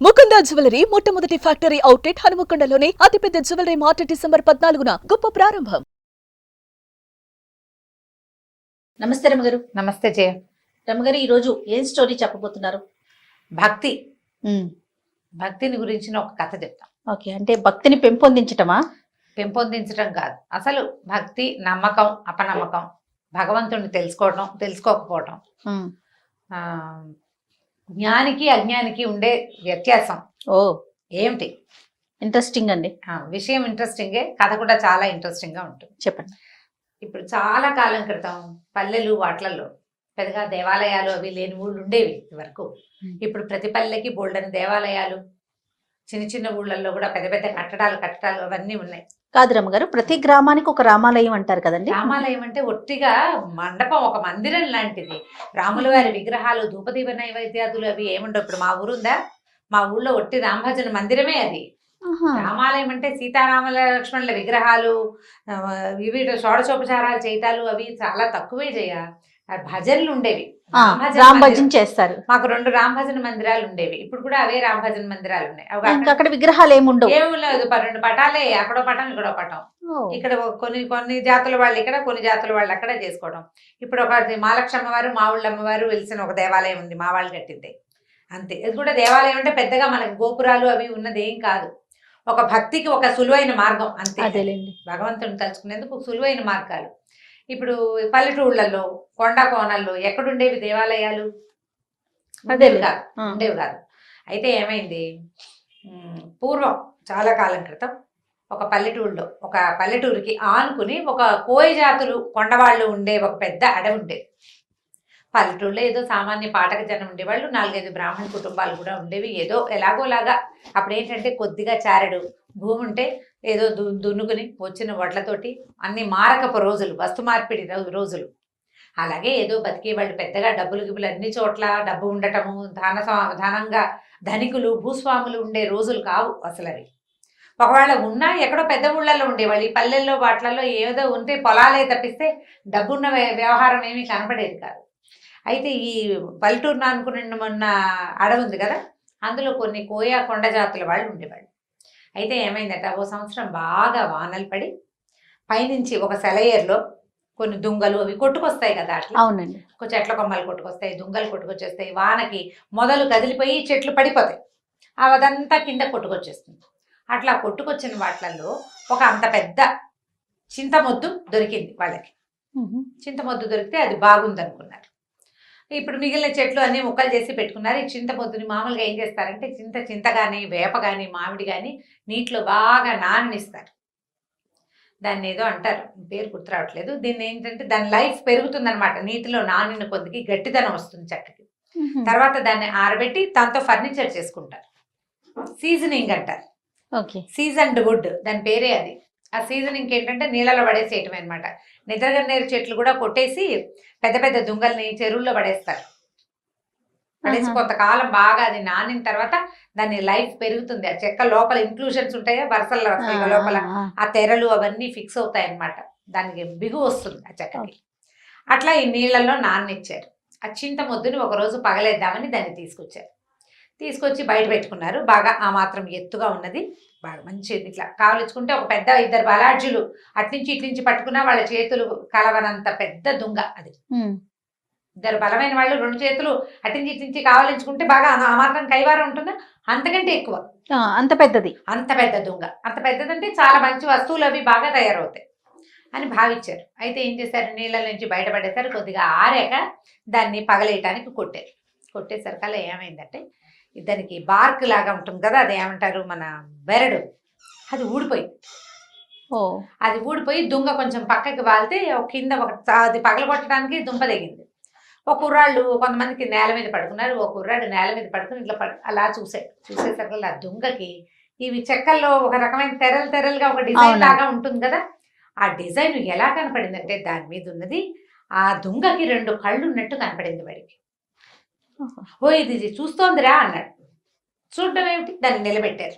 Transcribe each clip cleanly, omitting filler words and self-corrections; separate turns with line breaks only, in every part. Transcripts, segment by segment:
Mukunda jewellery మొట్టమొదటి factory outlet హనుమకొండలోనే అతిపెద్ద jewellery mart December 14న గొప్ప ప్రారంభం.
నమస్తే రమగారు.
నమస్తే జయ.
రమగారు, ఈ రోజు ఏం స్టోరీ చెప్పబోతున్నారు?
భక్తి భక్తిని గురించిన ఒక కథ చెప్తాం.
ఓకే, అంటే భక్తిని పెంపొందించటమా?
పెంపొందించడం కాదు, అసలు భక్తి, నమ్మకం, అపనమ్మకం, భగవంతుడిని తెలుసుకోవడం, తెలుసుకోకపోవడం, ఆ జ్ఞానికి అజ్ఞానికి ఉండే వ్యత్యాసం
ఓ
ఏమిటి?
ఇంట్రెస్టింగ్ అండి.
విషయం ఇంట్రెస్టింగే, కథ కూడా చాలా ఇంట్రెస్టింగ్ గా ఉంటుంది.
చెప్పండి.
ఇప్పుడు చాలా కాలం క్రితం పల్లెలు వాట్లల్లో పెద్దగా దేవాలయాలు అవి లేని ఊళ్ళు ఉండేవి వరకు. ఇప్పుడు ప్రతి పల్లెకి బోల్డని దేవాలయాలు, చిన్న చిన్న ఊళ్ళల్లో కూడా పెద్ద పెద్ద కట్టడాలు అవన్నీ ఉన్నాయి.
కాదు రమగారు, ప్రతి గ్రామానికి ఒక రామాలయం అంటారు కదండి.
రామాలయం అంటే ఒట్టిగా మండపం, ఒక మందిరం లాంటిది. రాముల వారి విగ్రహాలు, ధూపదీప నైవేద్యాదులు అవి ఏముండవు. ఇప్పుడు మా ఊరుందా, మా ఊళ్ళో ఒట్టి రామభజన మందిరమే అది. రామాలయం అంటే సీతారాముల లక్ష్మణుల విగ్రహాలు, ఇవి షోడశోపచారాలు చేయటాలు అవి చాలా తక్కువే చేయ. భజనలు ఉండేవి,
రామ్ భజన చేస్తారు.
మాకు 2 రామభజన మందిరాలు ఉండేవి. ఇప్పుడు కూడా అవే రామభజన మందిరాలు ఉన్నాయి.
అక్కడ విగ్రహాలు ఏముండవు,
ఏమి లేదు. 2 పటాలే, అక్కడో పటం ఇక్కడో పటం. ఇక్కడ కొన్ని జాతుల వాళ్ళు ఇక్కడ, కొన్ని జాతుల వాళ్ళు అక్కడ చేసుకోవడం. ఇప్పుడు ఒక మహాలక్ష్మి అమ్మవారు, మా ఊళ్ళ అమ్మవారు వెలిసిన ఒక దేవాలయం ఉంది, మా వాళ్ళు కట్టింది అంతే. ఇది కూడా దేవాలయం అంటే పెద్దగా మనకి గోపురాలు అవి ఉన్నది ఏం కాదు. ఒక భక్తికి ఒక సులువైన మార్గం అంతే. భగవంతుని తలుచుకునేందుకు సులువైన మార్గాలు. ఇప్పుడు పల్లెటూళ్ళల్లో, కొండ కోణల్లో ఎక్కడుండేవి దేవాలయాలు? ఉండేవి కాదు. అయితే ఏమైంది, పూర్వం చాలా కాలం క్రితం ఒక పల్లెటూరికి ఆనుకుని ఒక కోయ జాతులు కొండవాళ్ళు ఉండే ఒక పెద్ద అడవి ఉండేది. పల్లెటూళ్ళలో ఏదో సామాన్య పాఠక జనం ఉండేవాళ్ళు, 4-5 బ్రాహ్మణ కుటుంబాలు కూడా ఉండేవి. ఏదో ఎలాగోలాగా అప్పుడు ఏంటంటే కొద్దిగా చారెడు భూమి ఉంటే ఏదో దున్నుకుని వచ్చిన వడ్లతోటి అన్ని మారకపు రోజులు, వస్తు మార్పిడి రోజులు. అలాగే ఏదో బతికేవాళ్ళు. పెద్దగా డబ్బులు గిబ్బులు అన్ని చోట్ల డబ్బు ఉండటము, ధనంగా ధనికులు భూస్వాములు ఉండే రోజులు కావు అసలు అవి. ఒకవేళ ఉన్నా ఎక్కడో పెద్ద ఊళ్ళల్లో ఉండేవాళ్ళు. ఈ పల్లెల్లో వాట్లలో ఏదో ఉంటే పొలాలే తప్పిస్తే డబ్బున్న వ్యవహారం ఏమీ కనపడేది కాదు. అయితే ఈ పల్లెటూరును అనుకుని మొన్న అడవి ఉంది కదా, అందులో కొన్ని కోయా కొండ జాతుల వాళ్ళు ఉండేవాళ్ళు. అయితే ఏమైందట, ఓ సంవత్సరం బాగా వానలు పడి పైనుంచి ఒక సెలయేరులో కొన్ని దుంగలు అవి కొట్టుకొస్తాయి కదా అట్లా.
అవునండి.
చెట్ల కొమ్మలు కొట్టుకొస్తాయి, దుంగలు కొట్టుకొచ్చేస్తాయి. వానకి మొదలు కదిలిపోయి చెట్లు పడిపోతాయి, అదంతా కింద కొట్టుకొచ్చేస్తుంది. అట్లా కొట్టుకొచ్చిన వాటిల్లో ఒక అంత పెద్ద చింతమొద్దు దొరికింది వాళ్ళకి. చింతమొద్దు దొరికితే అది బాగుంది అనుకున్నారు. ఇప్పుడు మిగిలిన చెట్లు అన్ని ముక్కలు చేసి పెట్టుకున్నారు. ఈ చింతమొద్దుని మామూలుగా ఏం చేస్తారంటే చింత కానీ, వేప కానీ, మామిడి కానీ నీటిలో బాగా నాననిస్తారు. దాన్ని ఏదో అంటారు, పేరు గుర్తు రావట్లేదు. దీన్ని ఏంటంటే దాని లైఫ్ పెరుగుతుంది అనమాట. నీటిలో నానిన కొద్దికి గట్టిదనం వస్తుంది చక్కకి. తర్వాత దాన్ని ఆరబెట్టి దాంతో ఫర్నిచర్ చేసుకుంటారు. సీజనింగ్ అంటారు. సీజన్డ్ వుడ్ దాని పేరే అది. ఆ సీజనింగ్ ఏంటంటే నీళ్ళలో పడేసేయటం అనమాట. నిద్రగన్నేరు చెట్లు కూడా కొట్టేసి పెద్ద పెద్ద దుంగల్ని చెరువుల్లో పడేస్తారు. పడేసి కొంతకాలం బాగా అది నానిన తర్వాత దాని లైఫ్ పెరుగుతుంది. ఆ చెక్క లోపల ఇంక్లూషన్స్ ఉంటాయా, వరుసల లోపల ఆ తెరలు అవన్నీ ఫిక్స్ అవుతాయి అన్నమాట. దానికి బిగు వస్తుంది ఆ చెక్కకి. అట్లా ఈ నీళ్ళల్లో నాననిచ్చారు. ఆ చింతమొద్దుని ఒకరోజు పగలేద్దామని దాన్ని తీసుకొచ్చి బయట పెట్టుకున్నారు. బాగా ఆ మాత్రం ఎత్తుగా ఉన్నది, బాగా మంచిది. ఇట్లా కావలించుకుంటే ఒక పెద్ద 2 బలాఢ్యులు అట్నుంచి ఇట్నుంచి పట్టుకున్నా వాళ్ళ చేతులు కలవనంత పెద్ద దుంగ అది. 2 బలమైన వాళ్ళు 2 చేతులు అట్నుంచి ఇట్నుంచి కావలించుకుంటే బాగా ఆ మాత్రం కైవారం ఉంటుందా, అంతకంటే ఎక్కువ.
అంత పెద్దది,
అంత పెద్ద దుంగ. అంత పెద్దదంటే చాలా మంచి వస్తువులు అవి బాగా తయారవుతాయి అని భావించారు. అయితే ఏం చేశారు, నీళ్ళ నుంచి బయటపడేశారు. కొద్దిగా ఆరాక దాన్ని పగలేయటానికి కొట్టేసరికల్లా ఏమైందంటే దానికి బార్క్ లాగా ఉంటుంది కదా, అది ఏమంటారు మన బెరడు, అది ఊడిపోయి దుంగ కొంచెం పక్కకి వాలితే కింద అది పగలగొట్టడానికి దుంప తెగింది. ఒక కుర్రాళ్ళు కొంతమందికి నేల మీద పడుకున్నారు. ఒక కుర్రాడు నేల మీద పడుకుని ఇట్లా అలా చూసేసరికి ఆ దుంగకి ఇవి చెక్కల్లో ఒక రకమైన తెరలుగా ఒక డిజైన్ లాగా ఉంటుంది కదా, ఆ డిజైన్ ఎలా కనపడిందంటే దాని మీద ఉన్నది ఆ దుంగకి 2 కళ్ళు ఉన్నట్టు కనపడింది వాడికి. ఓ ఇది చూస్తోందిరా అన్నాడు. చూడడం ఏమిటి, దాన్ని నిలబెట్టారు.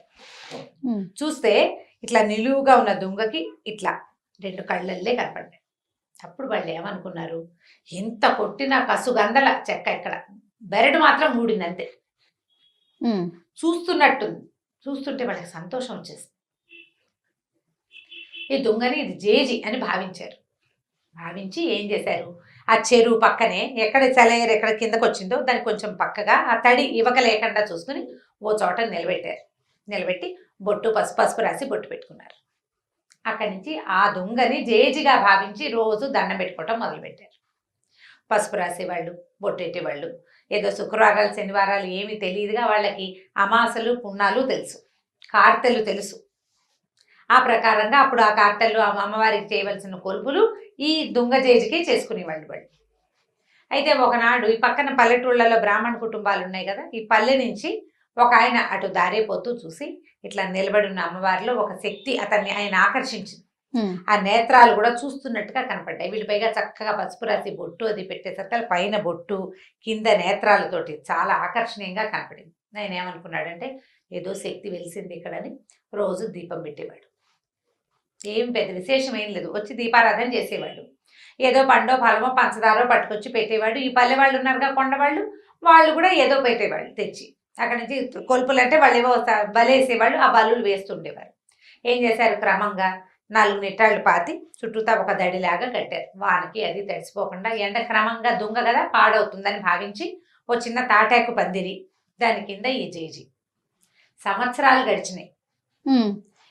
చూస్తే ఇట్లా నిలువుగా ఉన్న దుంగకి ఇట్లా 2 కళ్ళల్లే కనపడ్డాయి. అప్పుడు వాళ్ళు ఏమనుకున్నారు, ఎంత కొట్టినా కసుగందల చెక్క, ఇక్కడ బెరడు మాత్రం ఊడింది అంతే. చూస్తున్నట్టుంది. చూస్తుంటే వాళ్ళకి సంతోషం వచ్చేసింది. ఈ దొంగని ఇది జేజి అని భావించారు. భావించి ఏం చేశారు, ఆ చెరువు పక్కనే ఎక్కడ సెలయేరు ఎక్కడ కిందకు వచ్చిందో దానికి కొంచెం పక్కగా ఆ తడి ఇవక లేకుండా చూసుకుని ఓ చోట నిలబెట్టారు. నిలబెట్టి పసుపు రాసి బొట్టు పెట్టుకున్నారు. అక్కడి నుంచి ఆ దొంగని జేజిగా భావించి రోజు దండం పెట్టుకోవటం మొదలుపెట్టారు. పసుపు రాసేవాళ్ళు, బొట్టెట్టేవాళ్ళు. ఏదో శుక్రవారాలు శనివారాలు ఏమీ తెలియదుగా వాళ్ళకి. అమాసలు పుణ్యాలు తెలుసు, కార్తెలు తెలుసు. ఆ ప్రకారంగా అప్పుడు ఆ కార్తెలు అమ్మవారికి చేయవలసిన కొలుపులు ఈ దొంగ జేజికే చేసుకునేవాళ్ళు వాళ్ళు. అయితే ఒకనాడు ఈ పక్కన పల్లెటూళ్ళలో బ్రాహ్మణ కుటుంబాలు ఉన్నాయి కదా, ఈ పల్లె నుంచి ఒక ఆయన అటు దారిపోతూ చూసి ఇట్లా నిలబడి ఉన్న అమ్మవారిలో ఒక శక్తి ఆయన ఆకర్షించింది. ఆ నేత్రాలు కూడా చూస్తున్నట్టుగా కనపడ్డాయి. వీళ్ళు పైగా చక్కగా పసుపు రాసి బొట్టు అది పెట్టేసరికి పైన బొట్టు కింద నేత్రాలతోటి చాలా ఆకర్షణీయంగా కనపడింది. ఆయన ఏమనుకున్నాడంటే ఏదో శక్తి వెలిసింది ఇక్కడని రోజు దీపం పెట్టేవాడు. ఏం పెద్ద విశేషం ఏం లేదు, వచ్చి దీపారాధన చేసేవాడు. ఏదో పండో ఫలమో పంచదారో పట్టుకొచ్చి పెట్టేవాడు. ఈ పల్లె వాళ్ళు ఉన్నారుగా కొండవాళ్ళు, వాళ్ళు కూడా ఏదో పెట్టేవాళ్ళు తెచ్చి. అక్కడి నుంచి కొలుపులు అంటే వాళ్ళు ఏవో బలేసేవాళ్ళు, ఆ బలులు వేస్తుండేవారు. ఏం చేశారు, క్రమంగా 4 నిట్టాళ్ళు పాతి చుట్టూతా ఒక దడిలాగా కట్టారు. వానకి అది తడిసిపోకుండా. ఎండ క్రమంగా దొంగ కదా పాడవుతుందని భావించి ఓ చిన్న తాటాకు పందిరి, దాని కింద ఈ జేజి. సంవత్సరాలు గడిచినాయి.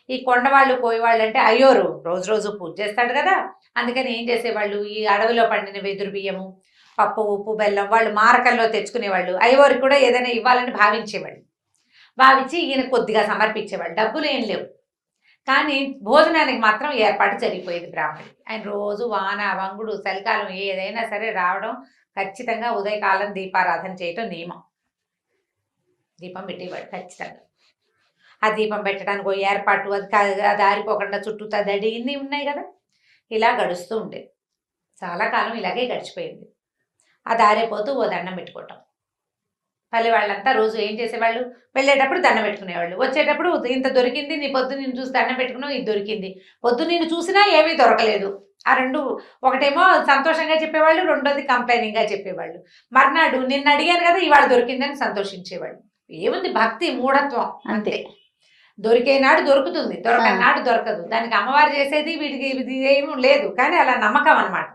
ఈ కొండవాళ్ళు పోయేవాళ్ళు అంటే అయ్యోరు రోజు రోజు పూజ చేస్తాడు కదా, అందుకని ఏం చేసేవాళ్ళు, ఈ అడవిలో పండిన వెదురు బియ్యము, పప్పు, ఉప్పు, బెల్లం వాళ్ళు మారకల్లో తెచ్చుకునేవాళ్ళు. అయ్యవారికి కూడా ఏదైనా ఇవ్వాలని భావించేవాళ్ళు. భావించి ఈయన కొద్దిగా సమర్పించేవాళ్ళు. డబ్బులు ఏం లేవు, కానీ భోజనానికి మాత్రం ఏర్పాటు జరిగిపోయేది బ్రాహ్మణుడికి. ఆయన రోజు వాన వంగుడు చలికాలం ఏదైనా సరే రావడం, ఖచ్చితంగా ఉదయకాలం దీపారాధన చేయటం నియమం. దీపం పెట్టేవాడు ఖచ్చితంగా. ఆ దీపం పెట్టడానికి ఏర్పాటు, అది ఆరిపోకుండా చుట్టూతా దడి ఇన్ని ఉన్నాయి కదా, ఇలా గడుస్తూ ఉండేది. చాలా కాలం ఇలాగే గడిచిపోయింది. ఆ దారిపోతూ ఓ దండం పెట్టుకోవటం. పల్లె వాళ్ళంతా రోజు ఏం చేసేవాళ్ళు, వెళ్ళేటప్పుడు దండం పెట్టుకునేవాళ్ళు, వచ్చేటప్పుడు ఇంత దొరికింది, నీ పొద్దు నేను చూసి దండం పెట్టుకున్నావు, ఇది దొరికింది. పొద్దు నేను చూసినా ఏమీ దొరకలేదు. ఆ రెండు, ఒకటేమో సంతోషంగా చెప్పేవాళ్ళు, రెండోది కంప్లైనింగ్గా చెప్పేవాళ్ళు. మర్నాడు నిన్న అడిగాను కదా ఇవాళ దొరికిందని సంతోషించేవాళ్ళు. ఏముంది, భక్తి మూఢత్వం అంతే. దొరికే నాడు దొరుకుతుంది, దొరకనాడు దొరకదు. దానికి అమ్మవారు చేసేది వీటికి ఇది ఏమీ లేదు, కానీ అలా నమ్మకం అనమాట.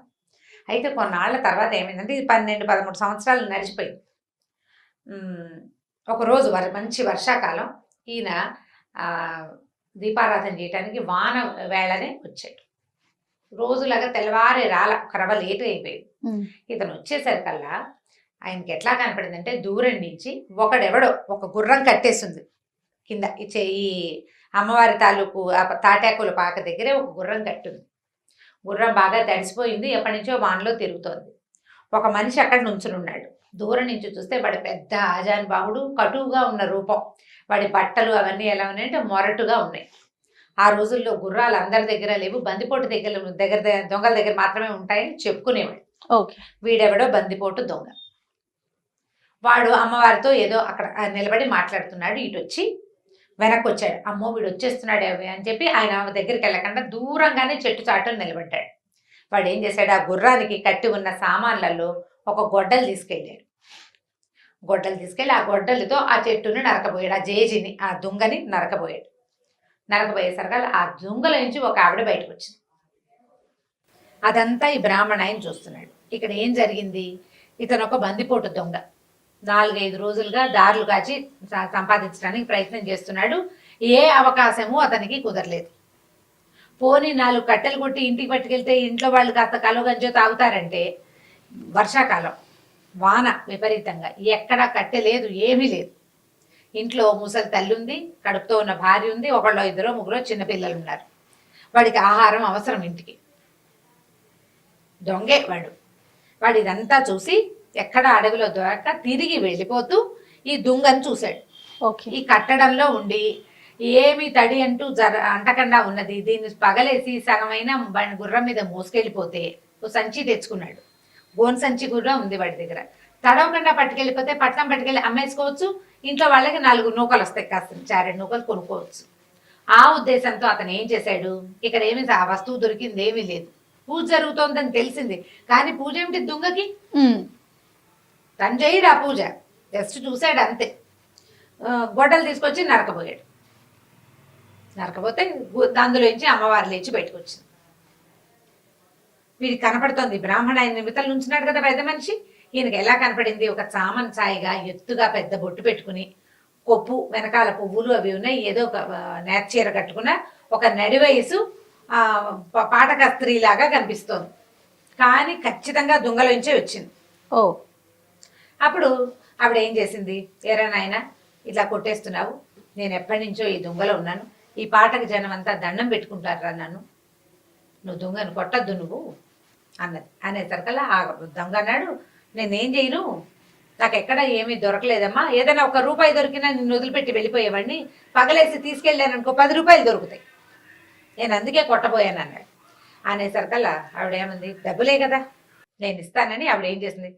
అయితే కొన్నాళ్ళ తర్వాత ఏమైందంటే ఇది 12-13 సంవత్సరాలు నడిచిపోయింది. ఒకరోజు మంచి వర్షాకాలం, ఈయన దీపారాధన చేయడానికి వాన వేళనే వచ్చాడు. రోజులాగా తెల్లవారే ఒక రవ్వ లేట్ అయిపోయింది. ఇతను వచ్చేసరికల్లా ఆయనకి ఎట్లా కనపడిందంటే దూరం నుంచి ఒకడెవడో ఒక గుర్రం కట్టేసింది కింద. ఈ అమ్మవారి తాలూకు తాటాకుల పాక దగ్గరే ఒక గుర్రం కట్టుంది. గుర్రం బాగా తడిసిపోయింది, ఎప్పటి నుంచో వానలో తిరుగుతోంది. ఒక మనిషి అక్కడ నుంచుని ఉన్నాడు. దూరం నుంచి చూస్తే వాడి పెద్ద ఆజానుబాహుడు, కటువుగా ఉన్న రూపం. వాడి బట్టలు అవన్నీ ఎలా ఉన్నాయంటే మొరటుగా ఉన్నాయి. ఆ రోజుల్లో గుర్రాలు అందరి దగ్గర లేవు, బందిపోటు దగ్గర దొంగల దగ్గర మాత్రమే ఉంటాయని చెప్పుకునేవాడు. వీడెవడో బందిపోటు దొంగ. వాడు అమ్మవారితో ఏదో అక్కడ నిలబడి మాట్లాడుతున్నాడు. ఇటు వచ్చి వెనక్కి వచ్చాడు. అమ్మో వీడు వచ్చేస్తున్నాడు అని చెప్పి ఆయన దగ్గరికి వెళ్ళకుండా దూరంగానే చెట్టు చాటును నిలబడ్డాడు. వాడు ఏం చేశాడు, ఆ గుర్రానికి కట్టి ఉన్న సామాన్లలో ఒక గొడ్డలు తీసుకెళ్ళాడు. గొడ్డలు తీసుకెళ్ళి ఆ గొడ్డలతో ఆ చెట్టుని నరకబోయాడు. ఆ జేజిని, ఆ దుంగని నరకబోయాడు. నరకబోయేసరికి ఆ దుంగల నుంచి ఒక ఆవిడ బయటకు వచ్చింది. అదంతా ఈ బ్రాహ్మణ ఆయన చూస్తున్నాడు. ఇక్కడ ఏం జరిగింది, ఇతను ఒక బందిపోటు దొంగ. 4-5 రోజులుగా దారులు కాచి సంపాదించడానికి ప్రయత్నం చేస్తున్నాడు. ఏ అవకాశము అతనికి కుదరలేదు. పోనీ 4 కట్టెలు కొట్టి ఇంటికి పట్టుకెళ్తే ఇంట్లో వాళ్ళు కాస్త కలుగంజో తాగుతారంటే, వర్షాకాలం వాన విపరీతంగా, ఎక్కడా కట్టె లేదు, ఏమీ లేదు. ఇంట్లో ముసలి తల్లి ఉంది, కడుపుతో ఉన్న భార్య ఉంది, 1-2-3 చిన్నపిల్లలు ఉన్నారు. వాడికి ఆహారం అవసరం ఇంటికి. దొంగే వాడు ఇదంతా చూసి ఎక్కడ అడవిలో దొరక్క తిరిగి వెళ్ళిపోతూ ఈ దుంగను చూశాడు. ఈ కట్టడంలో ఉండి ఏమి తడి అంటూ అంటకుండా ఉన్నది. దీన్ని పగలేసి సగమైన గుర్రం మీద మోసుకెళ్ళిపోతే ఓ సంచి తెచ్చుకున్నాడు. గోన్ సంచి కూడా ఉంది వాడి దగ్గర. తడవకుండా పట్టుకెళ్ళిపోతే పట్నం పట్టుకెళ్ళి అమ్మేసుకోవచ్చు, ఇంట్లో వాళ్ళకి 4 నూకలు వస్తాయి, కాస్త 4 నూకలు కొనుక్కోవచ్చు. ఆ ఉద్దేశంతో అతను ఏం చేశాడు, ఇక్కడ ఏమి ఆ వస్తువు దొరికింది ఏమీ లేదు, పూజ జరుగుతోందని తెలిసింది, కానీ పూజ ఏమిటి దుంగకి, తను చేయడు ఆ పూజ, జస్ట్ చూశాడు అంతే. గొడ్డలు తీసుకొచ్చి నరకబోయాడు. నరకపోతే అందులోంచి అమ్మవారు లేచి బయటకు వచ్చింది. వీడికి కనపడుతోంది బ్రాహ్మణ ఆయన నిమిత్తలు ఉంచినాడు కదా పెద్ద మనిషి. ఈయనకి ఎలా కనపడింది? ఒక చామన్ ఛాయిగా ఎత్తుగా పెద్ద బొట్టు పెట్టుకుని, కొప్పు వెనకాల పువ్వులు అవి ఉన్నాయి, ఏదో ఒక నేత చీర కట్టుకున్న ఒక నడి వయసు పాటక స్త్రీలాగా కనిపిస్తోంది. కానీ ఖచ్చితంగా దొంగలోంచే వచ్చింది.
ఓ
అప్పుడు ఆవిడ ఏం చేసింది? ఏరా నాయన ఇట్లా కొట్టేస్తున్నావు, నేను ఎప్పటి నుంచో ఈ దొంగలో ఉన్నాను, ఈ పాటకు జనం అంతా దండం పెట్టుకుంటారా నన్ను, నువ్వు దొంగను కొట్టద్దు నువ్వు అన్నది. అనేసరికల్లా ఆ దొంగ అన్నాడు, నేనేం చేయను, నాకు ఎక్కడ ఏమీ దొరకలేదమ్మా, ఏదైనా ₹1 దొరికినా నిన్ను వదిలిపెట్టి వెళ్ళిపోయేవాడిని, పగలేసి తీసుకెళ్ళాను అనుకో ₹10 దొరుకుతాయి, నేను అందుకే కొట్టబోయాను అన్నాడు. అనేసరికల్లా ఆవిడ ఏమంది, డబ్బులే కదా నేను ఇస్తానని ఆవిడ ఏం చేసింది,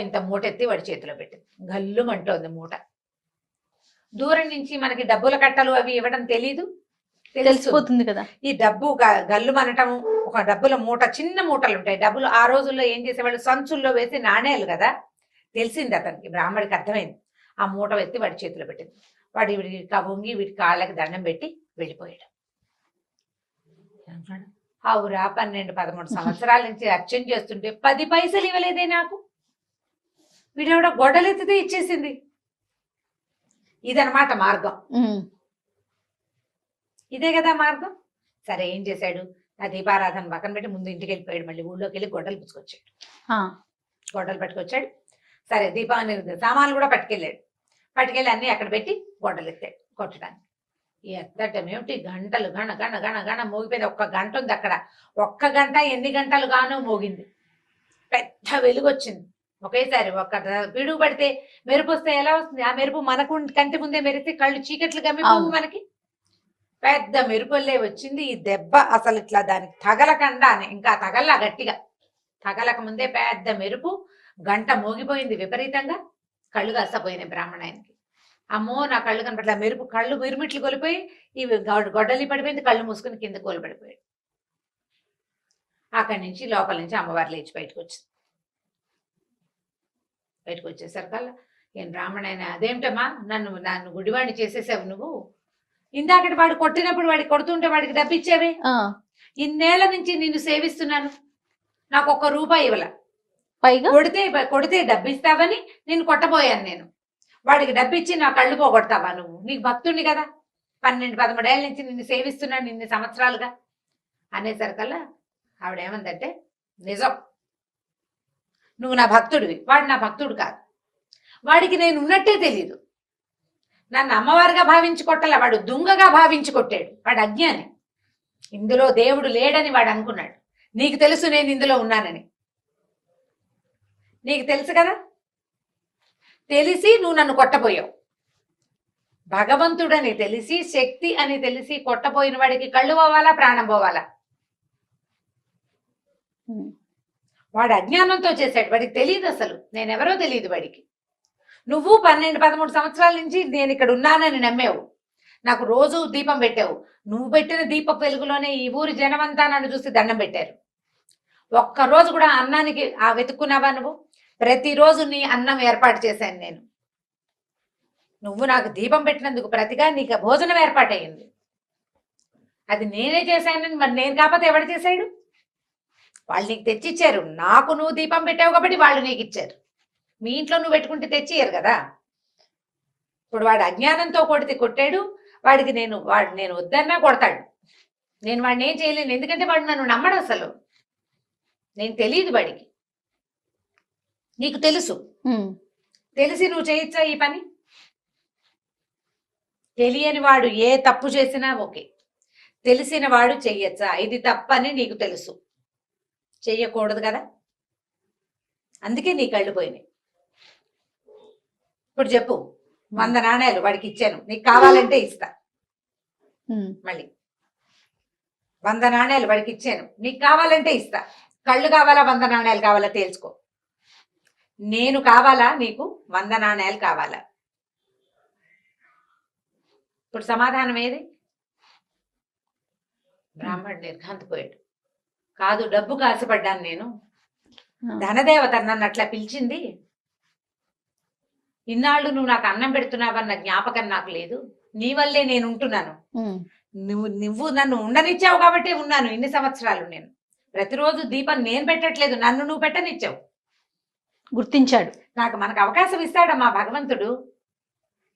ఇంత మూట ఎత్తి వాడి చేతిలో పెట్టింది. గల్లుమంటోంది మూట. దూరం నుంచి మనకి డబ్బుల కట్టలు అవి ఇవ్వడం తెలీదు,
తెలిసిపోతుంది కదా.
ఈ డబ్బు గల్లు మనటం, ఒక డబ్బుల మూట, చిన్న మూటలు ఉంటాయి డబ్బులు. ఆ రోజుల్లో ఏం చేసేవాళ్ళు, సంచుల్లో వేసి నాణేలు కదా. తెలిసింది అతనికి, బ్రాహ్మడికి అర్థమైంది. ఆ మూట ఎత్తి వాడి చేతిలో పెట్టింది. వాడి వీడికి వంగి వీడి కాళ్ళకి దండం పెట్టి వెళ్ళిపోయాడు. అవురా 12-13 సంవత్సరాల నుంచి అర్చన చేస్తుంటే 10 పైసలు ఇవ్వలేదే నాకు, వీడెవడ గొడ్డలెత్తితే ఇచ్చేసింది. ఇదనమాట మార్గం. ఇదే కదా మార్గం. సరే ఏం చేశాడు, ఆ దీపారాధన పక్కన పెట్టి ముందు ఇంటికి వెళ్ళిపోయాడు. మళ్ళీ ఊళ్ళోకి వెళ్ళి గొడ్డలు పుచ్చుకొచ్చాడు. గొడ్డలు పట్టుకొచ్చాడు. సరే దీపాన్ని సామాన్లు కూడా పట్టుకెళ్ళి అన్ని అక్కడ పెట్టి గొడ్డలు ఎత్తాడు కొట్టడానికి. ఎత్తటం ఏమిటి, గంటలు గణ గణ గణ గణ మోగిపోయింది. 1 గంట ఉంది అక్కడ. 1 గంట ఎన్ని గంటలు గానో మోగింది. పెద్ద వెలుగు వచ్చింది ఒకేసారి. ఒక పిడుగు పడితే మెరుపు వస్తే ఎలా వస్తుంది, ఆ మెరుపు మనకు కంటి ముందే మెరిస్తే కళ్ళు చీకట్లు గమ్మిపోవు మనకి. పెద్ద మెరుపుల్లే వచ్చింది. ఈ దెబ్బ అసలు ఇట్లా దానికి తగలకుండానే, ఇంకా తగల్లా గట్టిగా తగలక ముందే పెద్ద మెరుపు, గంట మోగిపోయింది విపరీతంగా. కళ్ళు కాసపోయినాయి బ్రాహ్మణాయనకి. అమ్మో నా కళ్ళు కనపట్ల, మెరుపు కళ్ళు మిరుమిట్లు కొలిపోయి ఇవి గొడ్డలి పడిపోయింది. కళ్ళు మూసుకుని కింద కోలిపడిపోయాడు. అక్కడి నుంచి లోపల నుంచి అమ్మవారు లేచి బయటకు వచ్చింది. బయటకు వచ్చేసరికల్లా, ఏం బ్రాహ్మణాయన అదేమిటమ్మా, నన్ను గుడివాడిని చేసేసావు నువ్వు, ఇందాకటి వాడు కొట్టినప్పుడు వాడికి కొడుతుంటే వాడికి డబ్బిచ్చావే, ఇన్నేళ్ల నుంచి నిన్ను సేవిస్తున్నాను, నాకు ₹1 ఇవ్వల,
పైగా
కొడితే డబ్బిస్తావని నిన్ను కొట్టబోయాను నేను, వాడికి డబ్బిచ్చి నా కళ్ళు పోగొడతావా నువ్వు, నీకు భక్తుడిని కదా, 12-13 ఏళ్ళ నుంచి నిన్ను సేవిస్తున్నాను ఇన్ని సంవత్సరాలుగా అనేసరికల్లా ఆవిడ ఏమందంటే, నిజం, నువ్వు నా భక్తుడివి, వాడు నా భక్తుడు కాదు, వాడికి నేను ఉన్నట్టే తెలీదు, నన్ను అమ్మవారిగా భావించి కొట్టలే, వాడు దుంగగా భావించి కొట్టాడు, వాడు అజ్ఞాని, ఇందులో దేవుడు లేడని వాడు అనుకున్నాడు. నీకు తెలుసు నేను ఇందులో ఉన్నానని, నీకు తెలుసు కదా, తెలిసి నువ్వు నన్ను కొట్టబోయావు. భగవంతుడని తెలిసి, శక్తి అని తెలిసి కొట్టబోయిన వాడికి కళ్ళు పోవాలా, ప్రాణం పోవాలా? వాడు అజ్ఞానంతో చేశాడు, వాడికి తెలియదు, అసలు నేనెవరో తెలియదు వాడికి. నువ్వు 12-13 సంవత్సరాల నుంచి నేను ఇక్కడ ఉన్నానని నమ్మేవు, నాకు రోజు దీపం పెట్టావు, నువ్వు పెట్టిన దీప వెలుగులోనే ఈ ఊరి జనమంతా నన్ను చూసి దండం పెట్టారు. ఒక్కరోజు కూడా అన్నానికి వెతుక్కున్నావా నువ్వు? ప్రతిరోజు నీ అన్నం ఏర్పాటు చేశాను నేను, నువ్వు నాకు దీపం పెట్టినందుకు ప్రతిగా నీకు భోజనం ఏర్పాటయ్యింది, అది నేనే చేశానని మరి నేను కాకపోతే ఎవడు చేశాడు? వాళ్ళు నీకు తెచ్చిచ్చారు, నాకు నువ్వు దీపం పెట్టావు కాబట్టి వాళ్ళు నీకు ఇచ్చారు. మీ ఇంట్లో నువ్వు పెట్టుకుంటే తెచ్చియ్యరు కదా. ఇప్పుడు వాడు అజ్ఞానంతో కొట్టాడు, వాడికి నేను వద్దన్నా కొడతాడు, నేను వాడిని ఏం చేయలేను, ఎందుకంటే వాడు నన్ను నమ్మడు అసలు, నేను తెలియదు వాడికి, నీకు తెలుసు, తెలిసి నువ్వు చేయొచ్చా ఈ పని? తెలియని వాడు ఏ తప్పు చేసినా ఓకే, తెలిసిన వాడు చెయ్యొచ్చా? ఇది తప్పని నీకు తెలుసు, చెయ్యకూడదు కదా, అందుకే నీ కళ్ళు పోయినాయి. ఇప్పుడు చెప్పు, 100 నాణేలు వాడికి ఇచ్చాను, నీకు కావాలంటే ఇస్తా, మళ్ళీ 100 నాణేలు వాడికి ఇచ్చాను, నీకు కావాలంటే ఇస్తా, కళ్ళు కావాలా 100 నాణేలు కావాలా తేల్చుకో, నేను కావాలా నీకు 100 నాణేలు కావాలా? ఇప్పుడు సమాధానం ఏది? బ్రాహ్మణుడు నిర్ఘాంతపోయాడు. కాదు, డబ్బుకు ఆశపడ్డాను నేను, ధనదేవత నన్ను అట్లా పిలిచింది, ఇన్నాళ్ళు నువ్వు నాకు అన్నం పెడుతున్నావన్న జ్ఞాపకం నాకు లేదు, నీ వల్లే నేను ఉంటున్నాను, నువ్వు నన్ను ఉండనిచ్చావు కాబట్టి ఉన్నాను ఇన్ని సంవత్సరాలు. నేను ప్రతిరోజు దీపం నేను పెట్టట్లేదు, నన్ను నువ్వు పెట్టనిచ్చావు.
గుర్తించాడు.
మనకు అవకాశం ఇస్తాడమ్మా భగవంతుడు.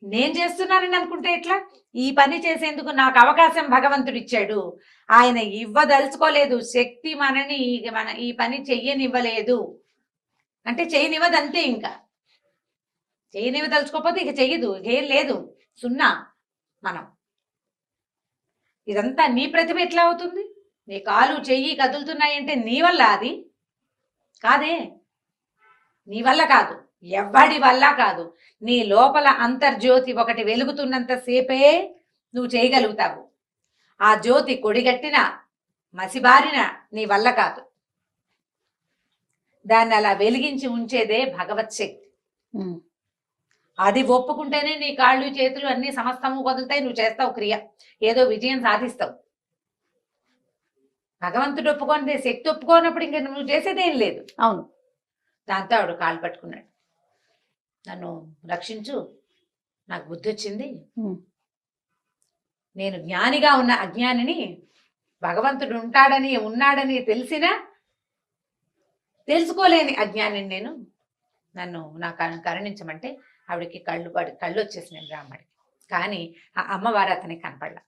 నేను చేస్తున్నానని అనుకుంటే ఎట్లా? ఈ పని చేసేందుకు నాకు అవకాశం భగవంతుడు ఇచ్చాడు. ఆయన ఇవ్వదలుచుకోలేదు, శక్తి మన ఈ పని చెయ్యనివ్వలేదు అంటే చెయ్యనివ్వదు అంతే. ఇంకా చెయ్యనివ్వదలుచుకోకపోతే ఇక చెయ్యదు, ఏం లేదు, సున్నా. మనం ఇదంతా నీ ప్రతిభ ఎట్లా అవుతుంది? నీ కాలు చెయ్యి కదులుతున్నాయంటే నీ వల్ల? అది కాదే, నీ వల్ల కాదు, ఎవ్వడి వల్ల కాదు. నీ లోపల అంతర్జ్యోతి ఒకటి వెలుగుతున్నంత సేపే నువ్వు చేయగలుగుతావు. ఆ జ్యోతి కొడిగట్టిన మసిబారిన నీ వల్ల కాదు. దాన్ని అలా వెలిగించి ఉంచేదే భగవత్ శక్తి. అది ఒప్పుకుంటేనే నీ కాళ్ళు చేతులు అన్ని సమస్తము వదులుతాయి, నువ్వు చేస్తావు క్రియ, ఏదో విజయం సాధిస్తావు. భగవంతుడు ఒప్పుకోనిదే, శక్తి ఒప్పుకోనప్పుడు ఇంకా నువ్వు చేసేదేం లేదు.
అవును.
దాంతో ఆవిడ కాళ్ళు పట్టుకున్నాడు, నన్ను రక్షించు, నాకు బుద్ధి వచ్చింది, నేను జ్ఞానిగా ఉన్న అజ్ఞానిని భగవంతుడు ఉన్నాడని తెలిసినా తెలుసుకోలేని అజ్ఞానిని నేను, నన్ను నాకు కరుణించమంటే ఆవిడకి కళ్ళు వచ్చేసినాయి బ్రాహ్మడికి. కానీ ఆ అమ్మవారు అతనికి కనపడలా.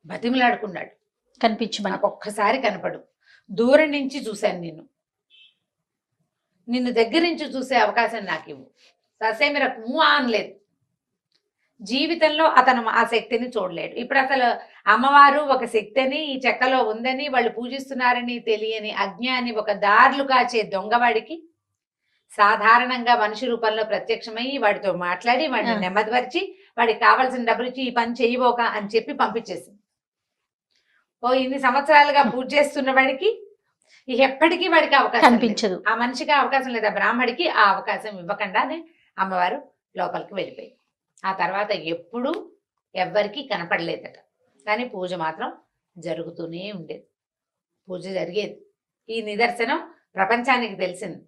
బతిమలాడుకున్నాడు,
కనిపించమని.
నాకు ఒక్కసారి కనపడు, దూరం నుంచి చూశాను నిన్ను దగ్గర నుంచి చూసే అవకాశం నాకు ఇవ్వు. ససేమిరకు అనలేదు. జీవితంలో అతను ఆ శక్తిని చూడలేడు. ఇప్పుడు అసలు అమ్మవారు ఒక శక్తిని ఈ చెక్కలో ఉందని వాళ్ళు పూజిస్తున్నారని తెలియని అజ్ఞాని, ఒక దారులు కాచే దొంగవాడికి సాధారణంగా మనిషి రూపంలో ప్రత్యక్షమయ్యి వాడితో మాట్లాడి వాడిని నెమ్మదిపరిచి వాడికి కావాల్సిన డబ్బులు ఇచ్చి ఈ పని చేయబోక అని చెప్పి పంపించేసింది. ఇన్ని సంవత్సరాలుగా పూజ చేస్తున్న వాడికి ఇక ఎప్పటికీ వాడికి అవకాశం
కనిపించదు.
ఆ మనిషికి అవకాశం లేదా బ్రాహ్మడికి ఆ అవకాశం ఇవ్వకుండానే అమ్మవారు లోపలికి వెళ్ళిపోయింది. ఆ తర్వాత ఎప్పుడూ ఎవ్వరికి కనపడలేదట. కానీ పూజ మాత్రం జరుగుతూనే ఉండేది, పూజ జరిగేది. ఈ నిదర్శనం ప్రపంచానికి తెలిసింది.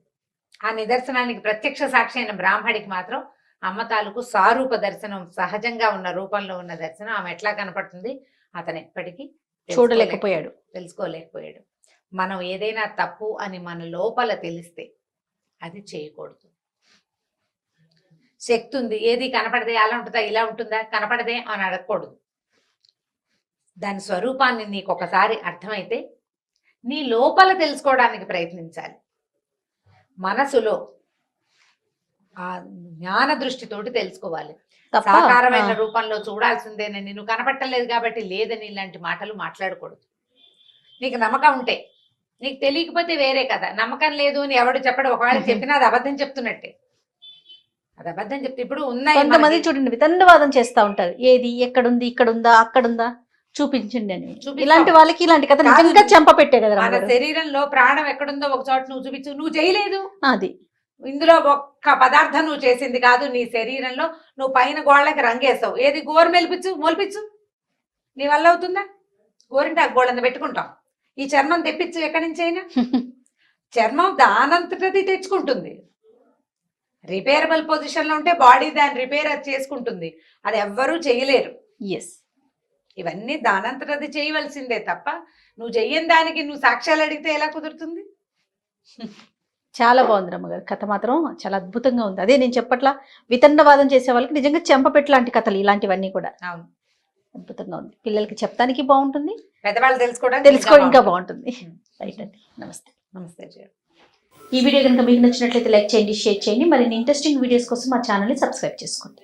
ఆ నిదర్శనానికి ప్రత్యక్ష సాక్షి అయిన బ్రాహ్మడికి మాత్రం అమ్మ తాలూకు సారూప దర్శనం, సహజంగా ఉన్న రూపంలో ఉన్న దర్శనం ఆమె ఎట్లా కనపడుతుంది అతను ఎప్పటికీ తెలుసుకోలేకపోయాడు. మనం ఏదైనా తప్పు అని మన లోపల తెలిస్తే అది చేయకూడదు. శక్తి ఉంది, ఏది కనపడదే అలా ఉంటుందా ఇలా ఉంటుందా కనపడదే అని అడగకూడదు. దాని స్వరూపాన్ని నీకు ఒకసారి అర్థమైతే నీ లోపల తెలుసుకోవడానికి ప్రయత్నించాలి. మనసులో ఆ జ్ఞాన దృష్టితోటి తెలుసుకోవాలి. సాకారమైన రూపంలో చూడాల్సిందేనని, నువ్వు కనపట్టలేదు కాబట్టి లేదని ఇలాంటి మాటలు మాట్లాడకూడదు. నీకు నమ్మకం ఉంటే, నీకు తెలియకపోతే వేరే కదా. నమ్మకం లేదు అని ఎవడు చెప్పడు, ఒకవేళ చెప్పినా అది అబద్ధం చెప్తున్నట్టే. అది అబద్ధం చెప్తే ఇప్పుడు ఉన్నాయి
కొంతమంది చూడండి వితండవాదం చేస్తా ఉంటారు, ఏది ఎక్కడుంది, ఇక్కడుందా, అక్కడుందా, చూపించండి అని. ఇలాంటి వాళ్ళకి ఇలాంటి కథ నిజంగా చెంప పెట్టే కదా.
మన శరీరంలో ప్రాణం ఎక్కడుందో ఒక చోట నువ్వు చూపించు, నువ్వు చేయలేదు.
అది
ఇందులో ఒక్క పదార్థం నువ్వు చేసింది కాదు. నీ శరీరంలో నువ్వు పైన గోళ్ళకి రంగేస్తావు, ఏది గోరు మొలిపించు, నీ వల్ల అవుతుందా? గోరింటాకు గోళ్ళని పెట్టుకుంటాం, ఈ చర్మం తెప్పించు ఎక్కడి నుంచి అయినా. చర్మం దానంతటది తెచ్చుకుంటుంది. రిపేరబుల్ పొజిషన్ లో ఉంటే బాడీ దాన్ని రిపేర్ చేసుకుంటుంది, అది ఎవ్వరూ చేయలేరు. ఇవన్నీ దానంతటది చేయవలసిందే తప్ప నువ్వు చెయ్యని దానికి నువ్వు సాక్ష్యాలు అడిగితే ఎలా కుదురుతుంది?
చాలా బాగుంది రమ్మగారు, కథ మాత్రం చాలా అద్భుతంగా ఉంది. అదే నేను చెప్పట్లా, వితండవాదం చేసే వాళ్ళకి నిజంగా చెంపపెట్టు లాంటి కథలు ఇలాంటివన్నీ కూడా అద్భుతంగా ఉంది. పిల్లలకి చెప్తానికి బాగుంటుంది,
పెద్దవాళ్ళు తెలుసుకోవడం
ఇంకా బాగుంటుంది. రైట్ అండి, నమస్తే. ఈ వీడియో కనుక మీకు నచ్చినట్లయితే లైక్ చేయండి, షేర్ చేయండి. మరిన్ని ఇంట్రెస్టింగ్ వీడియోస్ కోసం మా ఛానల్ని సబ్స్క్రైబ్ చేసుకోండి.